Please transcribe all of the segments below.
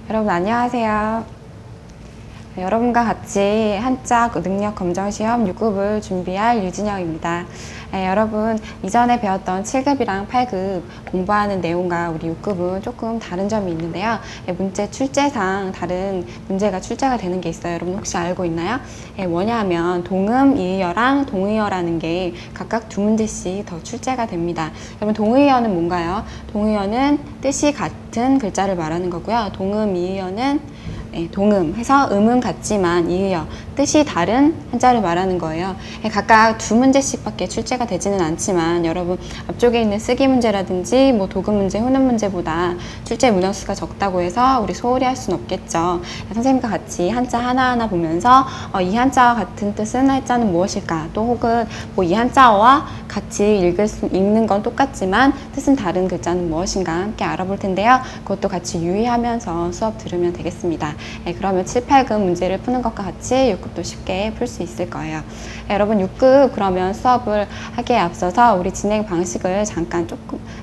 여러분 안녕하세요. 여러분과 같이 한자 능력 검정 시험 6급을 준비할 유진영입니다. 여러분 이전에 배웠던 7급이랑 8급 공부하는 내용과 우리 6급은 조금 다른 점이 있는데요. 문제 출제상 다른 문제가 출제가 되는 게 있어요. 여러분 혹시 알고 있나요? 뭐냐 하면 동음, 이의어랑 동의어라는 게 각각 두 문제씩 더 출제가 됩니다. 여러분 동의어는 뭔가요? 동의어는 뜻이 같은 글자를 말하는 거고요. 동음, 이의어는 동음 해서 음은 같지만 이의어 뜻이 다른 한자를 말하는 거예요. 각각 두 문제씩 밖에 출제가 되지는 않지만 여러분 앞쪽에 있는 쓰기 문제라든지 뭐 도금 문제, 훈음 문제보다 출제 문헌수가 적다고 해서 우리 소홀히 할 수는 없겠죠. 선생님과 같이 한자 하나하나 보면서 이 한자와 같은 뜻은 한자는 무엇일까, 또 혹은 뭐 이 한자어와 같이 읽는 건 똑같지만 뜻은 다른 글자는 무엇인가 함께 알아볼 텐데요. 그것도 같이 유의하면서 수업 들으면 되겠습니다. 그러면 7, 8급 문제를 푸는 것과 같이 6급도 쉽게 풀 수 있을 거예요. 여러분 6급 그러면 수업을 하기에 앞서서 우리 진행 방식을 잠깐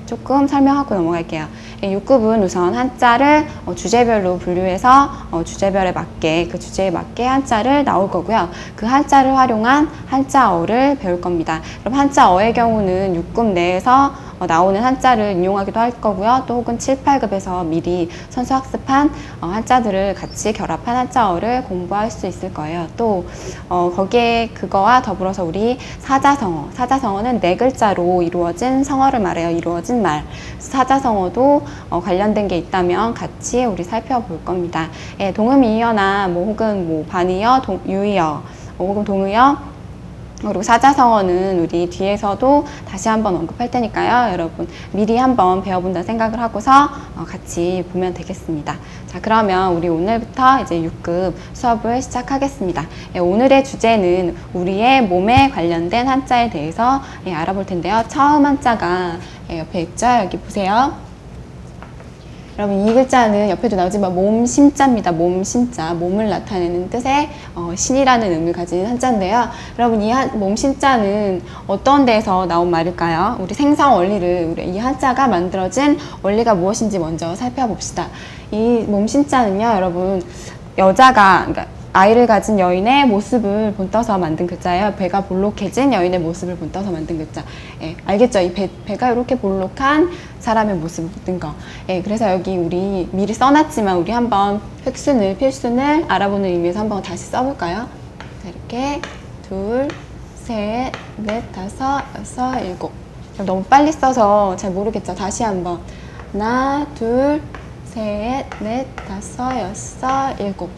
조금 설명하고 넘어갈게요. 6급은 우선 한자를 주제별로 분류해서 주제별에 맞게, 그 주제에 맞게 한자를 나올 거고요. 그 한자를 활용한 한자어를 배울 겁니다. 그럼 한자어의 경우는 6급 내에서 나오는 한자를 인용하기도 할 거고요. 또 혹은 7, 8급에서 미리 선수 학습한 한자들을 같이 결합한 한자어를 공부할 수 있을 거예요. 또 거기에 그거와 더불어서 우리 사자성어, 사자성어는 네 글자로 이루어진 성어를 말해요. 이루어진 말. 사자성어도 관련된 게 있다면 같이 우리 살펴볼 겁니다. 동음이의어나 뭐 혹은 뭐 반의어, 유의어, 혹은 동의어, 그리고 사자성어는 우리 뒤에서도 다시 한번 언급할 테니까요. 여러분 미리 한번 배워본다 생각을 하고서 같이 보면 되겠습니다. 자, 그러면 우리 오늘부터 이제 6급 수업을 시작하겠습니다. 오늘의 주제는 우리의 몸에 관련된 한자에 대해서 알아볼 텐데요. 처음 한자가 옆에 있죠? 여기 보세요. 여러분 이 글자는 옆에도 나오지만 몸심자입니다. 몸심자, 몸을 나타내는 뜻의 신이라는 의미를 가진 한자인데요. 여러분 이 몸심자는 어떤 데서 나온 말일까요? 우리 생성 원리를, 우리 이 한자가 만들어진 원리가 무엇인지 먼저 살펴봅시다. 이 몸심자는요, 여러분 여자가, 그러니까 아이를 가진 여인의 모습을 본떠서 만든 글자예요. 배가 볼록해진 여인의 모습을 본떠서 만든 글자. 알겠죠? 이 배가 이렇게 볼록한 사람의 모습을 본 거. 그래서 여기 우리 미리 써놨지만 우리 한번 필순을 알아보는 의미에서 한번 다시 써볼까요? 자, 이렇게 둘, 셋, 넷, 다섯, 여섯, 일곱. 너무 빨리 써서 잘 모르겠죠? 다시 한번. 하나, 둘, 셋, 넷, 다섯, 여섯, 일곱.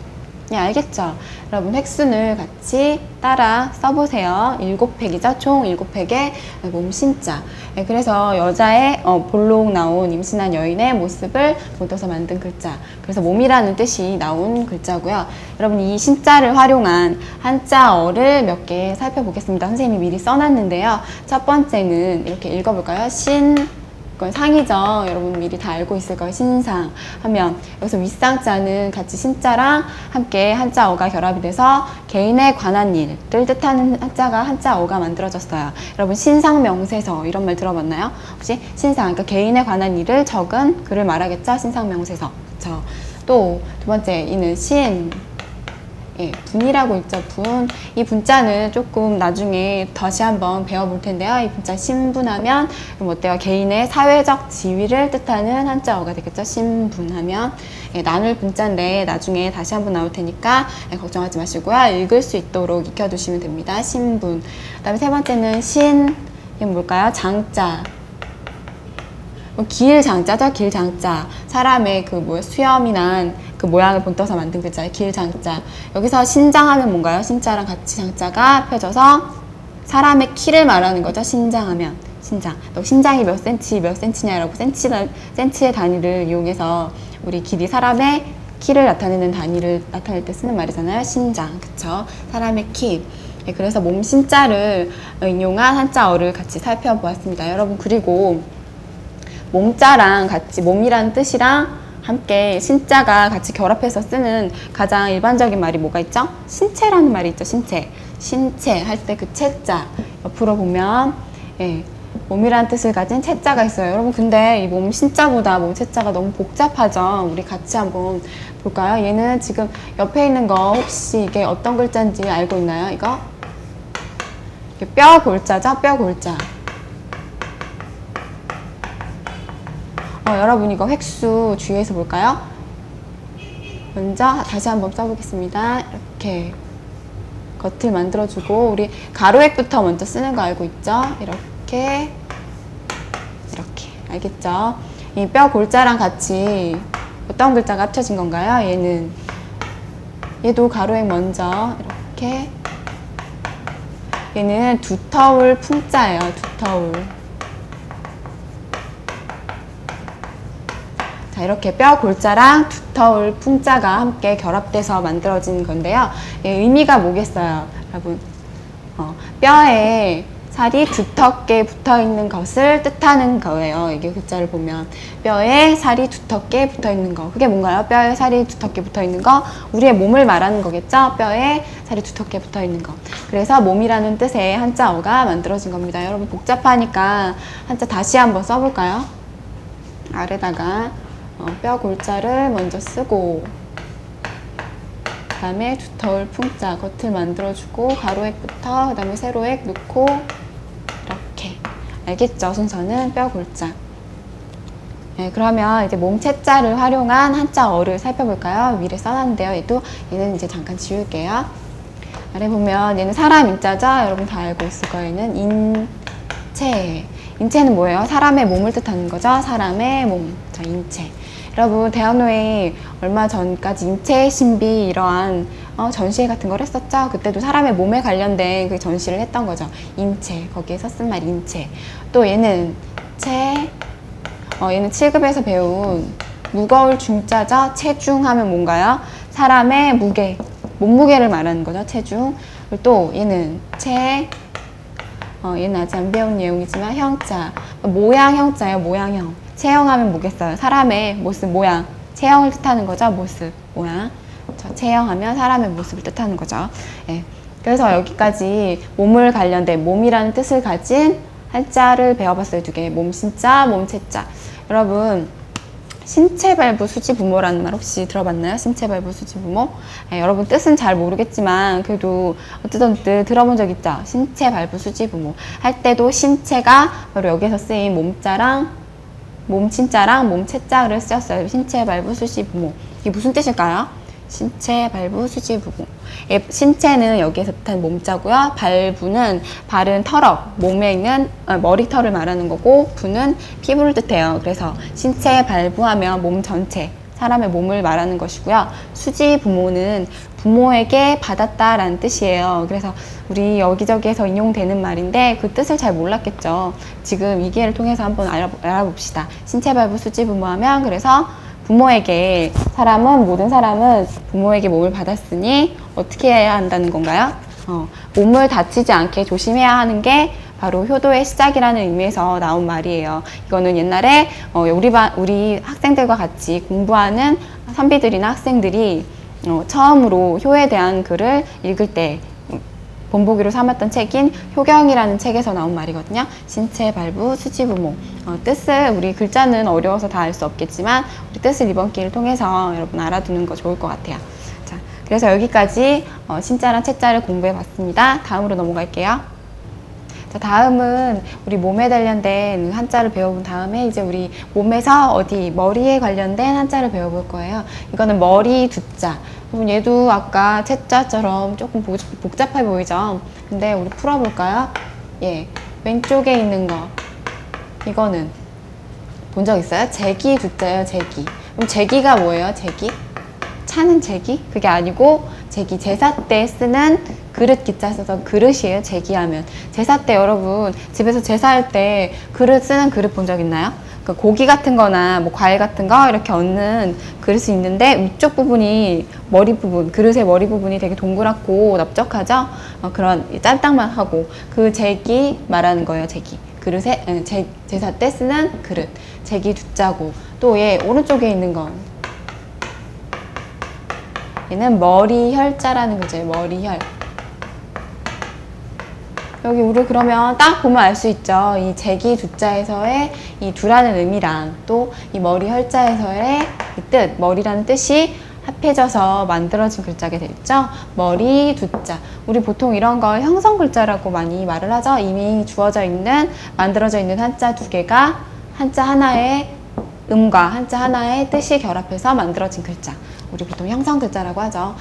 알겠죠? 여러분 획순을 같이 따라 써보세요. 7획이죠? 총 7획의 몸신자. 그래서 여자의 볼록 나온 임신한 여인의 모습을 본떠서 만든 글자. 그래서 몸이라는 뜻이 나온 글자고요. 여러분 이 신자를 활용한 한자어를 몇 개 살펴보겠습니다. 선생님이 미리 써놨는데요. 첫 번째는 이렇게 읽어볼까요? 그건 상이죠. 여러분 미리 다 알고 있을 거예요. 신상 하면 여기서 윗상자는 같이 신자랑 함께 한자어가 결합이 돼서 개인에 관한 일을 뜻하는 한자어가 만들어졌어요. 여러분 신상명세서 이런 말 들어봤나요? 혹시 신상, 그러니까 개인에 관한 일을 적은 글을 말하겠죠. 신상명세서. 그렇죠. 또 두 번째 이는 분이라고 있죠. 분. 이 분자는 조금 나중에 다시 한번 배워볼 텐데요. 이 분자 신분하면 그럼 어때요? 개인의 사회적 지위를 뜻하는 한자어가 되겠죠. 신분하면. 나눌 분자인데 나중에 다시 한번 나올 테니까 걱정하지 마시고요. 읽을 수 있도록 익혀두시면 됩니다. 신분. 그 다음에 세 번째는 이건 뭘까요? 장자. 길장자죠. 길장자. 사람의 수염이 난 그 모양을 본떠서 만든 글자예요. 길장자. 여기서 신장하면 뭔가요? 신자랑 같이 장자가 펴져서 사람의 키를 말하는 거죠. 신장하면. 신장. 신장이 몇 센치냐라고 센치의 단위를 이용해서 우리 길이 사람의 키를 나타내는 단위를 나타낼 때 쓰는 말이잖아요. 신장. 그쵸? 사람의 키. 그래서 몸 신자를 인용한 한자어를 같이 살펴보았습니다. 여러분 그리고 몸자랑 같이 몸이라는 뜻이랑 함께 신자가 같이 결합해서 쓰는 가장 일반적인 말이 뭐가 있죠? 신체라는 말이 있죠. 신체 할 때 그 체자 옆으로 보면 몸이라는 뜻을 가진 채자가 있어요. 여러분 근데 이 몸 신자보다 몸 채자가 너무 복잡하죠. 우리 같이 한번 볼까요? 얘는 지금 옆에 있는 거 혹시 이게 어떤 글자인지 알고 있나요? 이거? 이게 뼈 골자죠? 뼈 골자. 여러분 이거 획수 주의해서 볼까요? 먼저 다시 한번 써보겠습니다. 이렇게 겉을 만들어주고 우리 가로획부터 먼저 쓰는 거 알고 있죠? 이렇게 알겠죠? 이 뼈 골자랑 같이 어떤 글자가 합쳐진 건가요? 얘도 가로획 먼저 이렇게 얘는 두터울 풍자예요. 두터울. 자, 이렇게 뼈 골자랑 두터울 풍자가 함께 결합돼서 만들어진 건데요. 의미가 뭐겠어요, 여러분? 뼈에 살이 두텁게 붙어 있는 것을 뜻하는 거예요. 이게 글자를 보면 뼈에 살이 두텁게 붙어 있는 거. 그게 뭔가요? 뼈에 살이 두텁게 붙어 있는 거. 우리의 몸을 말하는 거겠죠? 뼈에 살이 두텁게 붙어 있는 거. 그래서 몸이라는 뜻의 한자어가 만들어진 겁니다. 여러분 복잡하니까 한자 다시 한번 써볼까요? 아래다가 뼈 골자를 먼저 쓰고 그 다음에 두터울 풍자 겉을 만들어주고 가로획부터 그 다음에 세로획 넣고 이렇게. 알겠죠? 순서는 뼈 골자. 네, 그러면 이제 몸 채자를 활용한 한자어를 살펴볼까요? 위를 써놨는데요. 얘는 이제 잠깐 지울게요. 아래 보면 얘는 사람 인자죠? 여러분 다 알고 있을 거예요. 얘는 인체. 인체는 뭐예요? 사람의 몸을 뜻하는 거죠? 사람의 몸. 자, 인체. 여러분 대학로에 얼마 전까지 인체 신비 이러한 전시회 같은 걸 했었죠. 그때도 사람의 몸에 관련된 그 전시를 했던 거죠. 인체. 거기에 썼은 말 인체. 또 얘는 얘는 7급에서 배운 무거울 중자죠. 체중하면 뭔가요? 사람의 무게, 몸무게를 말하는 거죠. 체중. 그리고 또 얘는 얘는 아직 안 배운 내용이지만 형자, 모양 형자예요. 모양형. 체형하면 뭐겠어요? 사람의 모습, 모양. 체형을 뜻하는 거죠. 모습, 모양. 체형하면 사람의 모습을 뜻하는 거죠. 예. 그래서 여기까지 몸을 관련된 몸이라는 뜻을 가진 한자를 배워봤어요. 2개. 몸 신자, 몸 채자. 여러분 신체발부 수지부모라는 말 혹시 들어봤나요? 신체발부 수지부모. 예, 여러분 뜻은 잘 모르겠지만 그래도 어쨌든 들어본 적 있죠? 신체발부 수지부모 할 때도 신체가 바로 여기서 쓰인 몸자랑 몸친자랑 몸채자를 쓰였어요. 신체발부 수지부모. 이게 무슨 뜻일까요? 신체발부 수지부모. 신체는 여기에서 뜻한 몸자고요. 발부는 발은 털업, 몸에 있는 머리털을 말하는 거고 부는 피부를 뜻해요. 그래서 신체발부하면 몸 전체, 사람의 몸을 말하는 것이고요. 수지부모는 부모에게 받았다라는 뜻이에요. 그래서 우리 여기저기에서 인용되는 말인데 그 뜻을 잘 몰랐겠죠. 지금 이 기회를 통해서 한번 알아봅시다. 신체발부 수지부모하면 그래서 부모에게 모든 사람은 부모에게 몸을 받았으니 어떻게 해야 한다는 건가요? 몸을 다치지 않게 조심해야 하는 게 바로 효도의 시작이라는 의미에서 나온 말이에요. 이거는 옛날에 우리 학생들과 같이 공부하는 선비들이나 학생들이 처음으로 효에 대한 글을 읽을 때 본보기로 삼았던 책인 효경이라는 책에서 나온 말이거든요. 신체발부 수지부모. 뜻을 우리 글자는 어려워서 다 알 수 없겠지만 우리 뜻을 이번 기회를 통해서 여러분 알아두는 거 좋을 것 같아요. 자, 그래서 여기까지 신자랑 채자를 공부해 봤습니다. 다음으로 넘어갈게요. 자, 다음은 우리 몸에 관련된 한자를 배워본 다음에 이제 우리 몸에서 머리에 관련된 한자를 배워볼 거예요. 이거는 머리 두자. 얘도 아까 채자처럼 조금 복잡해 보이죠? 근데 우리 풀어볼까요? 예, 왼쪽에 있는 거. 이거는 본 적 있어요? 제기 두자예요, 제기. 그럼 제기가 뭐예요, 제기? 차는 제기? 그게 아니고 제기, 제사 때 쓰는 그릇 기자 써서 그릇이에요. 제기하면. 제사 때 여러분 집에서 제사할 때 그릇 쓰는 그릇 본 적 있나요? 그러니까 고기 같은 거나 뭐 과일 같은 거 이렇게 얹는 그릇이 있는데 위쪽 부분이 그릇의 머리 부분이 되게 동그랗고 넓적하죠? 그런 짤딱만 하고 그 제기 말하는 거예요. 제기. 그릇에 제사 때 쓰는 그릇. 제기 두자고. 또 얘 오른쪽에 있는 건 얘는 머리혈자라는 거죠. 머리혈. 여기 우리 그러면 딱 보면 알 수 있죠. 이 제기 두자에서의 이 두라는 의미랑 또 이 머리 혈자에서의 이 뜻, 머리라는 뜻이 합해져서 만들어진 글자가 되겠죠. 머리 두자. 우리 보통 이런 걸 형성 글자라고 많이 말을 하죠. 이미 주어져 있는, 만들어져 있는 한자 두 개가 한자 하나의 음과 한자 하나의 뜻이 결합해서 만들어진 글자. 우리 보통 형성 글자라고 하죠.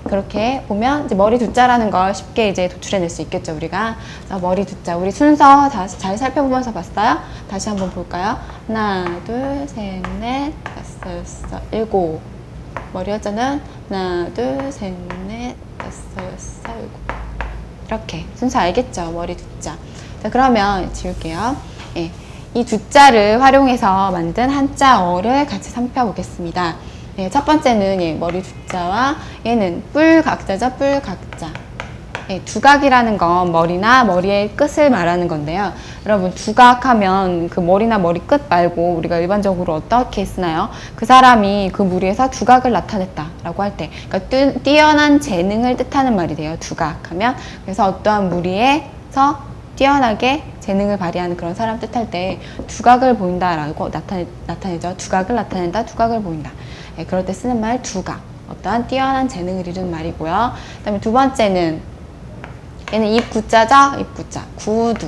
그렇게 보면 이제 머리 두자라는 걸 쉽게 이제 도출해낼 수 있겠죠, 우리가. 머리 두자. 우리 순서 다시 잘 살펴보면서 봤어요? 다시 한번 볼까요? 하나, 둘, 셋, 넷, 다섯, 여섯, 일곱. 머리 혈자는 하나, 둘, 셋, 넷, 다섯, 여섯, 일곱. 이렇게 순서 알겠죠? 머리 두자. 자, 그러면 지울게요. 예. 이 두자를 활용해서 만든 한자어를 같이 살펴보겠습니다. 네, 첫 번째는 예, 머리 두자와 얘는 뿔각자죠. 뿔각자. 예, 두각이라는 건 머리나 머리의 끝을 말하는 건데요. 여러분 두각하면 그 머리나 머리 끝 말고 우리가 일반적으로 어떻게 쓰나요? 그 사람이 그 무리에서 두각을 나타냈다라고 할 때, 그러니까 뛰어난 재능을 뜻하는 말이 돼요. 두각하면. 그래서 어떠한 무리에서 뛰어나게 재능을 발휘하는 그런 사람 뜻할 때 두각을 보인다라고 나타내죠. 두각을 나타낸다, 두각을 보인다. 예, 그럴 때 쓰는 말 두각. 어떠한 뛰어난 재능을 이루는 말이고요. 그 다음에 두 번째는 얘는 입구자죠. 입구자. 구두.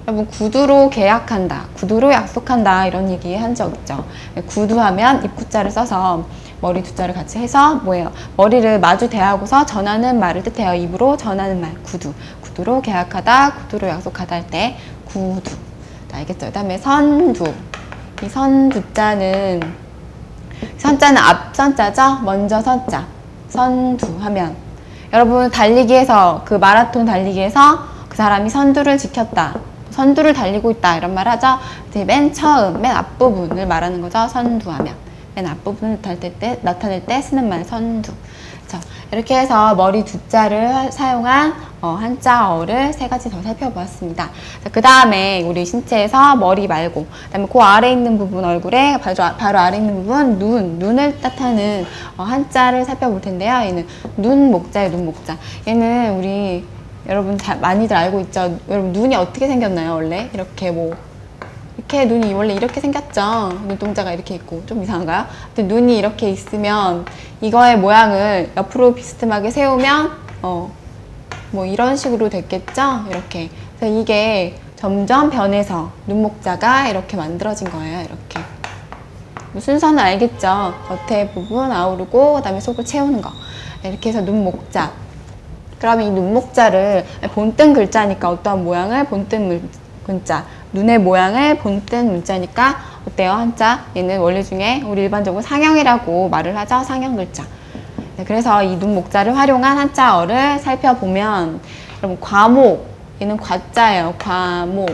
여러분 구두로 계약한다, 구두로 약속한다 이런 얘기 한 적 있죠. 구두하면 입구자를 써서 머리 두자를 같이 해서 뭐예요? 머리를 마주 대하고서 전하는 말을 뜻해요. 입으로 전하는 말. 구두. 구두로 계약하다, 구두로 약속하다 할 때 구두. 알겠죠? 그 다음에 선두. 이 선두자는 선자는 앞선자죠? 먼저 선자. 선두 하면 여러분 달리기에서 그 마라톤 달리기에서 그 사람이 선두를 지켰다. 선두를 달리고 있다 이런 말 하죠. 맨 처음, 맨 앞부분을 말하는 거죠. 선두하면. 맨 앞부분을 나타낼 때 쓰는 말 선두. 그렇죠? 이렇게 해서 머리 두자를 사용한 한자어를 세 가지 더 살펴보았습니다. 그 다음에 우리 신체에서 머리 말고 그 다음에 그 아래 있는 부분, 얼굴에 바로 아래 있는 부분 눈을 뜻하는 한자를 살펴볼 텐데요. 얘는 눈목자예요. 눈목자. 얘는 우리 여러분 많이들 알고 있죠. 여러분 눈이 어떻게 생겼나요? 원래 이렇게 이렇게 눈이 원래 이렇게 생겼죠. 눈동자가 이렇게 있고 좀 이상한가요? 근데 눈이 이렇게 있으면 이거의 모양을 옆으로 비스듬하게 세우면 이런 식으로 됐겠죠. 이렇게. 그래서 이게 점점 변해서 눈목자가 이렇게 만들어진 거예요. 이렇게. 순서는 알겠죠. 겉에 부분 아우르고 그다음에 속을 채우는 거. 이렇게 해서 눈목자. 그러면 이 눈목자를 본뜬 글자니까 어떠한 모양을 본뜬 문자, 눈의 모양을 본뜬 문자니까 어때요? 한자? 얘는 원래 중에 우리 일반적으로 상형이라고 말을 하죠. 상형 글자. 네, 그래서 이 눈목자를 활용한 한자어를 살펴보면 여러분 과목, 얘는 과자예요. 과목.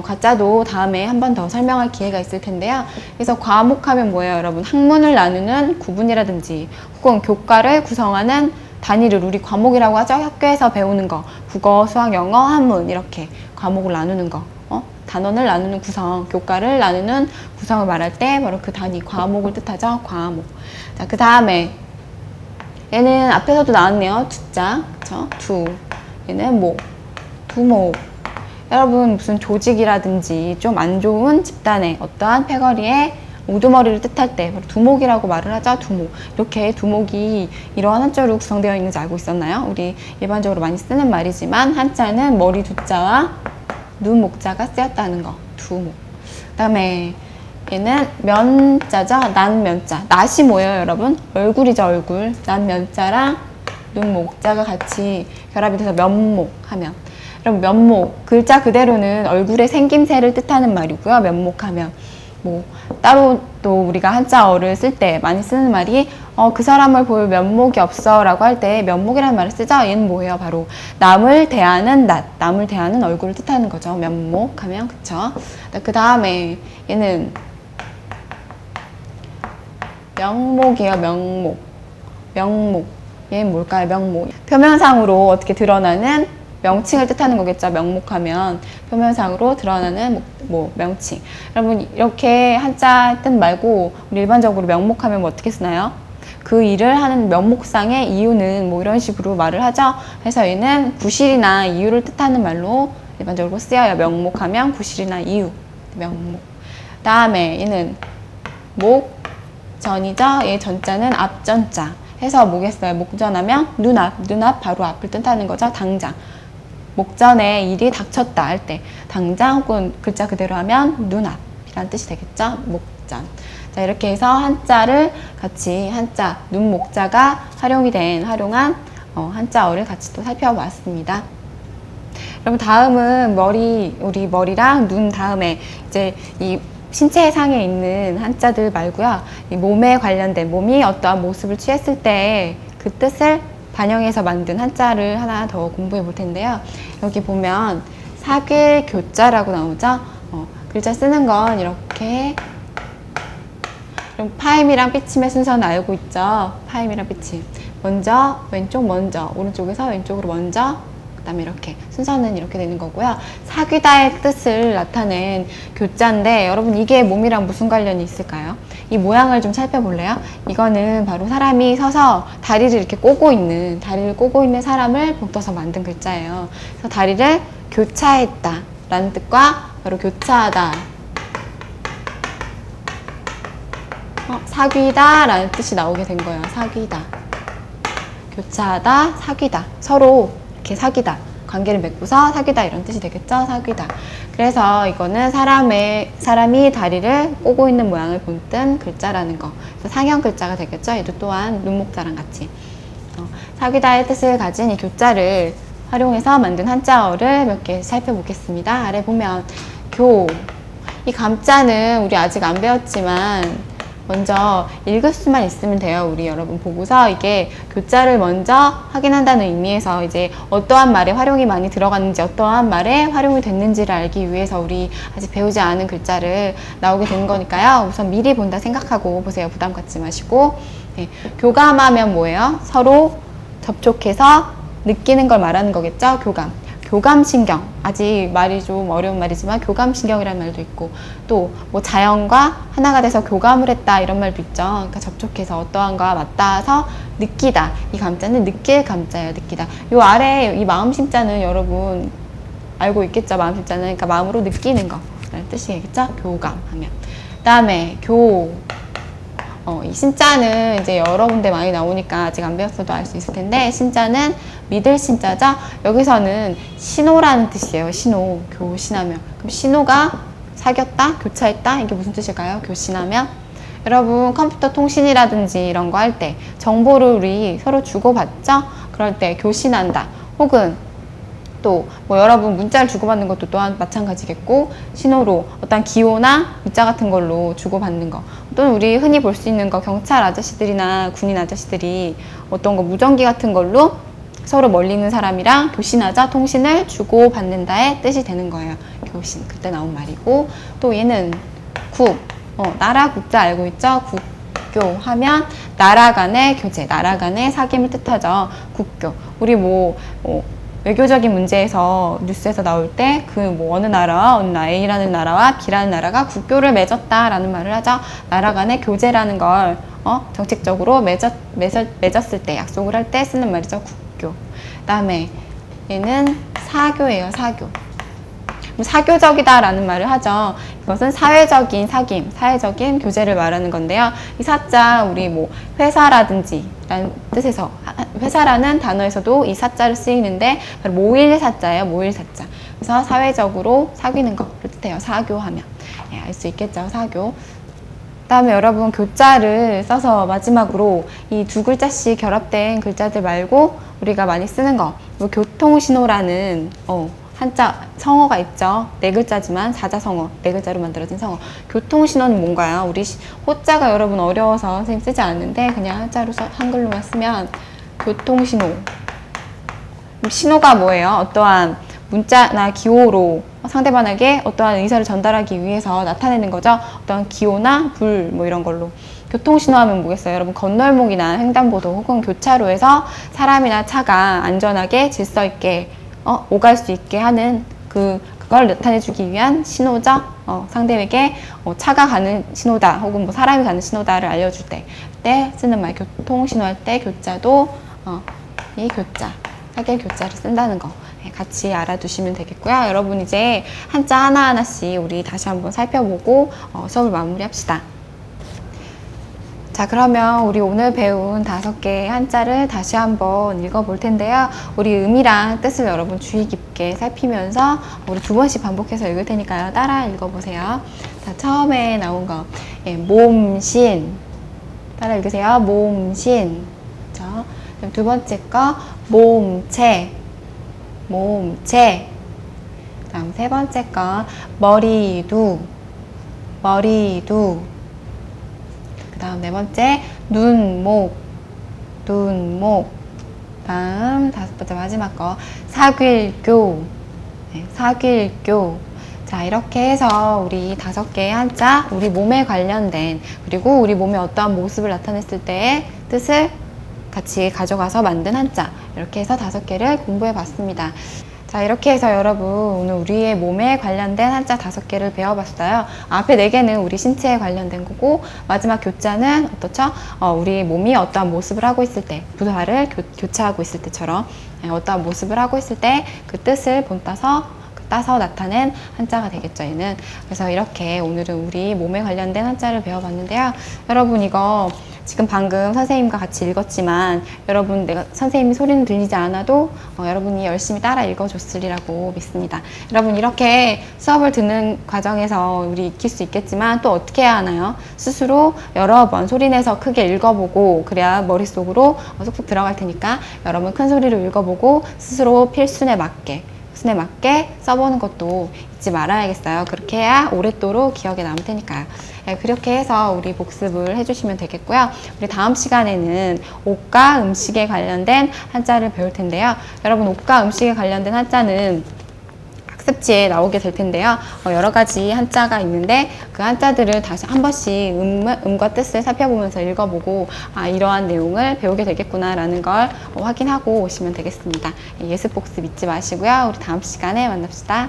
과자도 다음에 한 번 더 설명할 기회가 있을 텐데요. 그래서 과목하면 뭐예요? 여러분 학문을 나누는 구분이라든지 혹은 교과를 구성하는 단위를 우리 과목이라고 하죠. 학교에서 배우는 거. 국어, 수학, 영어, 한문 이렇게 과목을 나누는 거. 단원을 나누는 구성, 교과를 나누는 구성을 말할 때 바로 그 단위, 과목을 뜻하죠. 과목. 자, 그 다음에 얘는 앞에서도 나왔네요. 두자. 그쵸? 두. 얘는 목. 두목. 여러분 무슨 조직이라든지 좀 안 좋은 집단의 어떠한 패거리에 우두머리를 뜻할 때 바로 두목이라고 말을 하죠. 두목. 이렇게 두목이 이러한 한자로 구성되어 있는지 알고 있었나요? 우리 일반적으로 많이 쓰는 말이지만 한자는 머리 두자와 눈 목자가 쓰였다는 거. 두목. 그 다음에 얘는 면자죠. 난면자. 낫이 뭐예요, 여러분? 얼굴이죠, 얼굴. 난면자랑 눈 목자가 같이 결합이 돼서 면목 하면. 여러분 면목. 글자 그대로는 얼굴의 생김새를 뜻하는 말이고요. 면목하면. 따로 또 우리가 한자어를 쓸 때 많이 쓰는 말이 그 사람을 볼 면목이 없어 라고 할 때 면목이라는 말을 쓰죠. 얘는 뭐예요? 바로 남을 대하는 낯, 남을 대하는 얼굴을 뜻하는 거죠. 면목 하면. 그쵸? 그 다음에 얘는 명목이에요. 명목. 명목. 얘는 뭘까요? 명목. 표면상으로 어떻게 드러나는 명칭을 뜻하는 거겠죠. 명목하면 표면상으로 드러나는 명칭. 여러분 이렇게 한자 뜻 말고 우리 일반적으로 명목하면 어떻게 쓰나요? 그 일을 하는 면목상의 이유는 뭐 이런 식으로 말을 하죠. 그래서 얘는 구실이나 이유를 뜻하는 말로 일반적으로 쓰여요. 명목하면 구실이나 이유, 명목. 다음에 얘는 목전이죠. 얘 전자는 앞전자. 해서 뭐겠어요? 목전하면 눈앞 바로 앞을 뜻하는 거죠. 당장. 목전에 일이 닥쳤다 할 때 당장 혹은 글자 그대로 하면 눈앞이라는 뜻이 되겠죠. 목전. 자, 이렇게 해서 한자를 같이 한자, 눈목자가 활용한 한자어를 같이 또 살펴봤습니다. 그럼 다음은 우리 머리랑 눈 다음에 이제 이 신체 상에 있는 한자들 말고요. 이 몸에 관련된 몸이 어떠한 모습을 취했을 때 그 뜻을 반영해서 만든 한자를 하나 더 공부해 볼 텐데요. 여기 보면 사괴교자라고 나오죠. 글자 쓰는 건 이렇게. 그럼 파임이랑 삐침의 순서는 알고 있죠. 파임이랑 삐침. 먼저 왼쪽 먼저, 오른쪽에서 왼쪽으로 먼저, 그 다음에 이렇게 순서는 이렇게 되는 거고요. 사귀다의 뜻을 나타낸 교자인데 여러분 이게 몸이랑 무슨 관련이 있을까요? 이 모양을 좀 살펴볼래요? 이거는 바로 사람이 서서 다리를 이렇게 꼬고 있는 사람을 복떠서 만든 글자예요. 그래서 다리를 교차했다 라는 뜻과 바로 교차하다, 사귀다 라는 뜻이 나오게 된 거예요. 사귀다, 교차하다, 사귀다, 서로 이렇게 사귀다, 관계를 맺고서 사귀다 이런 뜻이 되겠죠. 사귀다. 그래서 이거는 사람이 다리를 꼬고 있는 모양을 본뜬 글자라는 거. 그래서 상형 글자가 되겠죠. 얘도 또한 눈목자랑 같이 사귀다의 뜻을 가진 이 교자를 활용해서 만든 한자어를 몇 개 살펴보겠습니다. 아래 보면 이 감자는 우리 아직 안 배웠지만 먼저 읽을 수만 있으면 돼요. 우리 여러분 보고서 이게 교자를 먼저 확인한다는 의미에서 이제 어떠한 말에 활용이 많이 들어갔는지 어떠한 말에 활용이 됐는지를 알기 위해서 우리 아직 배우지 않은 글자를 나오게 된 거니까요. 우선 미리 본다 생각하고 보세요. 부담 갖지 마시고. 네. 교감하면 뭐예요? 서로 접촉해서 느끼는 걸 말하는 거겠죠. 교감신경. 아직 말이 좀 어려운 말이지만 교감신경이라는 말도 있고 또 뭐 자연과 하나가 돼서 교감을 했다 이런 말도 있죠. 그러니까 접촉해서 어떠한가 맞닿아서 느끼다. 이 감자는 느낄 감자예요. 느끼다. 요 아래 이 마음심자는 여러분 알고 있겠죠. 마음심자는 그러니까 마음으로 느끼는 거라는 뜻이겠죠. 교감하면. 그다음에 이 신자는 이제 여러 군데 많이 나오니까 아직 안 배웠어도 알 수 있을 텐데 신자는 믿을 신자죠. 여기서는 신호라는 뜻이에요. 신호, 교신하면. 그럼 신호가 사귀었다, 교차했다 이게 무슨 뜻일까요? 교신하면. 여러분 컴퓨터 통신이라든지 이런 거 할 때 정보를 우리 서로 주고받죠. 그럴 때 교신한다. 혹은 또 뭐 여러분 문자를 주고받는 것도 또한 마찬가지겠고 신호로 어떤 기호나 문자 같은 걸로 주고받는 거 또는 우리 흔히 볼 수 있는 거 경찰 아저씨들이나 군인 아저씨들이 어떤 거 무전기 같은 걸로 서로 멀리 있는 사람이랑 교신하자 통신을 주고받는다의 뜻이 되는 거예요. 교신 그때 나온 말이고 또 얘는 나라 국자 알고 있죠? 국교 하면 나라 간의 교제, 나라 간의 사귐을 뜻하죠. 국교. 우리 외교적인 문제에서 뉴스에서 나올 때 어느 나라와 A라는 나라와 B라는 나라가 국교를 맺었다라는 말을 하죠. 나라 간의 교제라는 걸 정책적으로 맺었을 때 약속을 할 때 쓰는 말이죠. 국교. 그다음에 얘는 사교예요. 사교. 사교적이다라는 말을 하죠. 이것은 사회적인 사귐, 사회적인 교제를 말하는 건데요. 이 사자 우리 회사라든지 라는 뜻에서 회사라는 단어에서도 이 사자를 쓰이는데 바로 모일 사자예요. 모일 사자. 그래서 사회적으로 사귀는 거를 뜻해요. 사교하면. 알 수 있겠죠. 사교. 그다음에 여러분 교자를 써서 마지막으로 이 두 글자씩 결합된 글자들 말고 우리가 많이 쓰는 거 교통신호라는 한자 성어가 있죠. 네 글자지만 사자성어, 네 글자로 만들어진 성어. 교통신호는 뭔가요? 우리 호자가 여러분 어려워서 선생님 쓰지 않는데 그냥 한자로 한글로만 쓰면 교통신호. 신호가 뭐예요? 어떠한 문자나 기호로 상대방에게 어떠한 의사를 전달하기 위해서 나타내는 거죠. 어떠한 기호나 불 이런 걸로. 교통신호하면 뭐겠어요? 여러분 건널목이나 횡단보도 혹은 교차로에서 사람이나 차가 안전하게 질서 있게 오갈 수 있게 하는 그 그걸 나타내주기 위한 신호죠. 상대에게 차가 가는 신호다 혹은 뭐 사람이 가는 신호다를 알려줄 때 쓰는 말, 교통 신호할 때 교자도 이 교자, 사길 교자를 쓴다는 거 같이 알아두시면 되겠고요. 여러분 이제 한자 하나하나씩 우리 다시 한번 살펴보고 수업을 마무리합시다. 자, 그러면 우리 오늘 배운 5개의 한자를 다시 한번 읽어볼 텐데요. 우리 의미랑 뜻을 여러분 주의 깊게 살피면서 우리 2번씩 반복해서 읽을 테니까요. 따라 읽어보세요. 자, 처음에 나온 거 몸신, 따라 읽으세요. 몸신. 자, 그럼 2번째 거 몸체, 몸체. 다음 3번째 거 머리두, 머리두. 그 다음 4번째 눈목, 눈목. 다음 5번째 마지막 거 사귀교, 사귀교. 자, 이렇게 해서 우리 5개의 한자, 우리 몸에 관련된, 그리고 우리 몸에 어떠한 모습을 나타냈을 때의 뜻을 같이 가져가서 만든 한자, 이렇게 해서 5개를 공부해 봤습니다. 자, 이렇게 해서 여러분 오늘 우리의 몸에 관련된 한자 5개를 배워봤어요. 앞에 4개는 우리 신체에 관련된 거고, 마지막 교자는 어떻죠? 우리 몸이 어떠한 모습을 하고 있을 때, 부사를 교차하고 있을 때처럼 어떠한 모습을 하고 있을 때 그 뜻을 따서 나타낸 한자가 되겠죠, 얘는. 그래서 이렇게 오늘은 우리 몸에 관련된 한자를 배워봤는데요. 여러분 이거 지금 방금 선생님과 같이 읽었지만 여러분 선생님이 소리는 들리지 않아도 여러분이 열심히 따라 읽어줬으리라고 믿습니다. 여러분 이렇게 수업을 듣는 과정에서 우리 익힐 수 있겠지만 또 어떻게 해야 하나요? 스스로 여러 번 소리내서 크게 읽어보고 그래야 머릿속으로 쏙쏙 들어갈 테니까 여러분 큰 소리로 읽어보고 스스로 필순에 맞게 써보는 것도 잊지 말아야겠어요. 그렇게 해야 오랫도록 기억에 남을 테니까요. 그렇게 해서 우리 복습을 해주시면 되겠고요. 우리 다음 시간에는 옷과 음식에 관련된 한자를 배울 텐데요. 여러분 옷과 음식에 관련된 한자는 학습지에 나오게 될 텐데요. 여러 가지 한자가 있는데 그 한자들을 다시 한 번씩 음과 뜻을 살펴보면서 읽어보고 이러한 내용을 배우게 되겠구나 라는 걸 확인하고 오시면 되겠습니다. 예습 복습 잊지 마시고요. 우리 다음 시간에 만납시다.